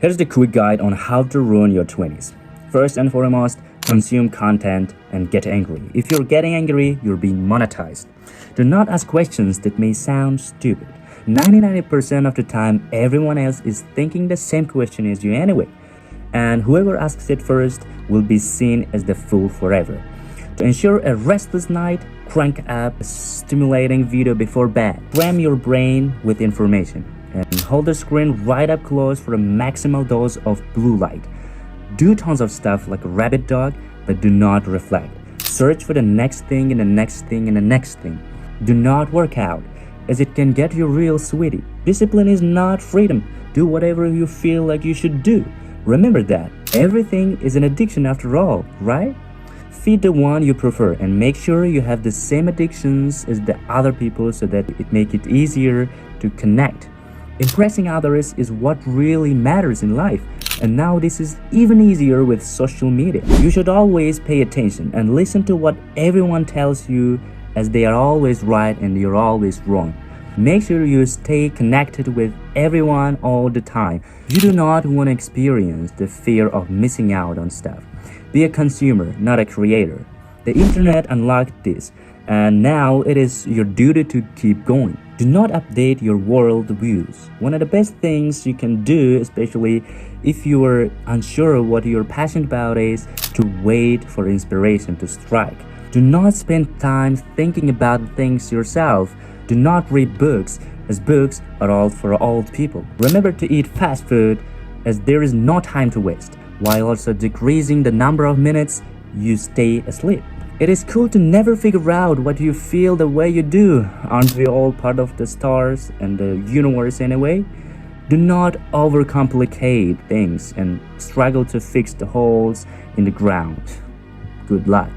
Here's the quick guide on how to ruin your 20s. First and foremost, consume content and get angry. If you're getting angry, you're being monetized. Do not ask questions that may sound stupid. 99% of the time, everyone else is thinking the same question as you anyway. And whoever asks it first will be seen as the fool forever. To ensure a restless night, crank up a stimulating video before bed. Cram your brain with information and hold the screen right up close for a maximal dose of blue light. Do tons of stuff like a rabbit dog, but do not reflect. Search for the next thing and the next thing and the next thing. Do not work out, as it can get you real sweaty. Discipline is not freedom. Do whatever you feel like you should do. Remember that everything is an addiction after all, right? Feed the one you prefer and make sure you have the same addictions as the other people so that it makes it easier to connect. Impressing others is what really matters in life, and now this is even easier with social media. You should always pay attention and listen to what everyone tells you, as they are always right and you're always wrong. Make sure you stay connected with everyone all the time. You do not want to experience the fear of missing out on stuff. Be a consumer, not a creator. The internet unlocked this, and now it is your duty to keep going. Do not update your world views. One of the best things you can do, especially if you are unsure what you're passionate about, is to wait for inspiration to strike. Do not spend time thinking about things yourself. Do not read books, as books are all for old people. Remember to eat fast food, as there is no time to waste, while also decreasing the number of minutes you stay asleep. It is cool to never figure out what you feel the way you do. Aren't we all part of the stars and the universe anyway? Do not overcomplicate things and struggle to fix the holes in the ground. Good luck.